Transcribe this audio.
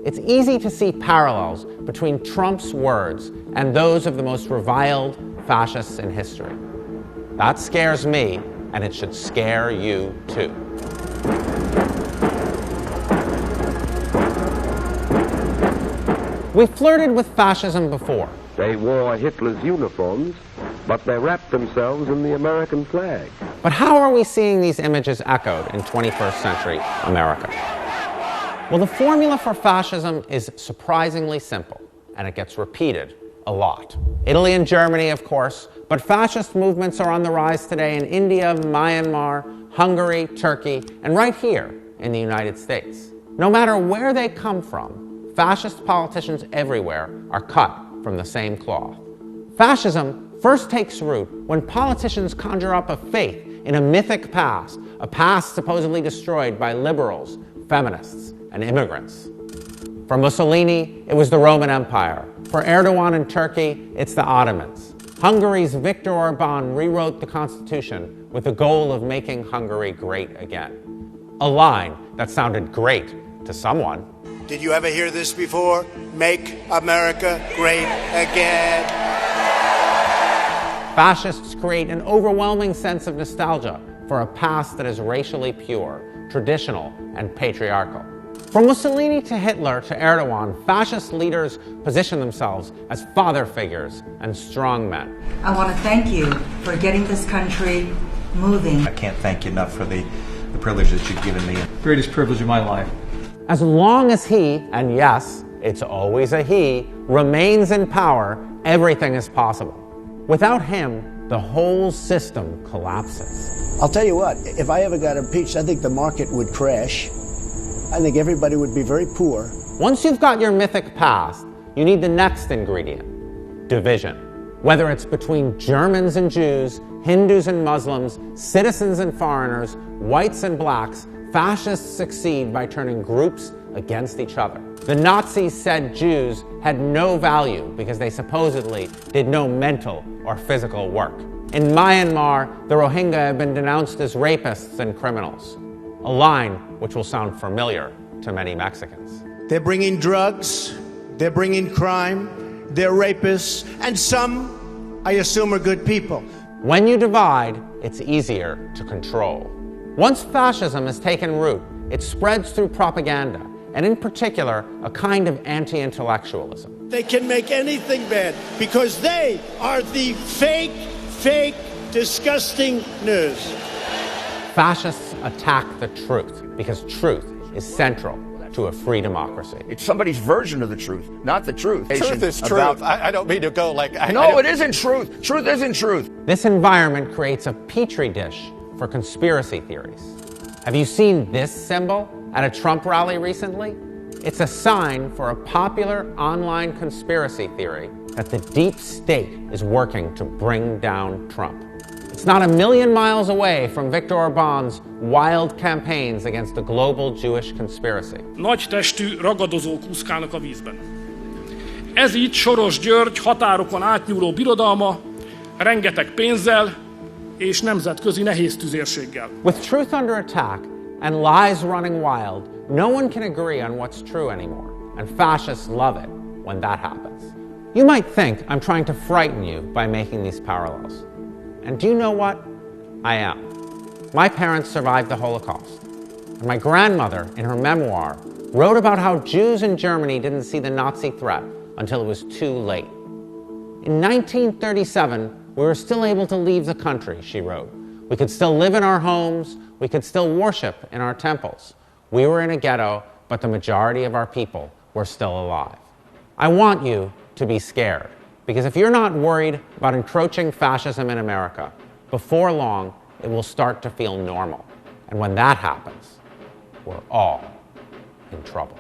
it's easy to see parallels between Trump's words and those of the most reviled fascists in history. That scares me, and it should scare you too. We've flirted with fascism before. They wore Hitler's uniforms, but they wrapped themselves in the American flag. But how are we seeing these images echoed in 21st century America? Well, the formula for fascism is surprisingly simple, and it gets repeated a lot. Italy and Germany, of course, but fascist movements are on the rise today in India, Myanmar, Hungary, Turkey, and right here in the United States. No matter where they come from, fascist politicians everywhere are cut from the same cloth. Fascism first takes root when politicians conjure up a faith in a mythic past, a past supposedly destroyed by liberals, feminists, and immigrants. For Mussolini, it was the Roman Empire. For Erdogan in Turkey, it's the Ottomans. Hungary's Viktor Orban rewrote the constitution with the goal of making Hungary great again. A line that sounded great to someone. Did you ever hear this before? Make America great again. Fascists create an overwhelming sense of nostalgia for a past that is racially pure, traditional, and patriarchal. From Mussolini to Hitler to Erdogan, fascist leaders position themselves as father figures and strong men. I want to thank you for getting this country moving. I can't thank you enough for the privilege that you've given me. Greatest privilege of my life. As long as he, and yes, it's always a he, remains in power, everything is possible. Without him, the whole system collapses. I'll tell you what, if I ever got impeached, I think the market would crash. I think everybody would be very poor. Once you've got your mythic past, you need the next ingredient: division. Whether it's between Germans and Jews, Hindus and Muslims, citizens and foreigners, whites and blacks, fascists succeed by turning groups against each other. The Nazis said Jews had no value because they supposedly did no mental or physical work. In Myanmar, the Rohingya have been denounced as rapists and criminals, a line which will sound familiar to many Mexicans. They're bringing drugs, they're bringing crime, they're rapists, and some, I assume, are good people. When you divide, it's easier to control. Once fascism has taken root, it spreads through propaganda, and in particular, a kind of anti-intellectualism. They can make anything bad because they are the fake, disgusting news. Fascists attack the truth because truth is central to a free democracy. It's somebody's version of the truth, not the truth. Truth is truth. I don't mean to go like... No, it isn't truth. Truth isn't truth. This environment creates a petri dish for conspiracy theories. Have you seen this symbol at a Trump rally recently? It's a sign for a popular online conspiracy theory that the deep state is working to bring down Trump. It's not a million miles away from Viktor Orban's wild campaigns against a global Jewish conspiracy. Nagy testű ragadozók úszkálnak a vízben. Ez így Soros György határokon átnyúló birodalma, rengeteg pénzzel és nemzetközi nehéz tüzérséggel. With truth under attack and lies running wild, no one can agree on what's true anymore, and fascists love it when that happens. You might think I'm trying to frighten you by making these parallels. And do you know what? I am. My parents survived the Holocaust, and my grandmother, in her memoir, wrote about how Jews in Germany didn't see the Nazi threat until it was too late. In 1937, we were still able to leave the country, she wrote. We could still live in our homes, we could still worship in our temples. We were in a ghetto, but the majority of our people were still alive. I want you to be scared, because if you're not worried about encroaching fascism in America, before long, it will start to feel normal. And when that happens, we're all in trouble.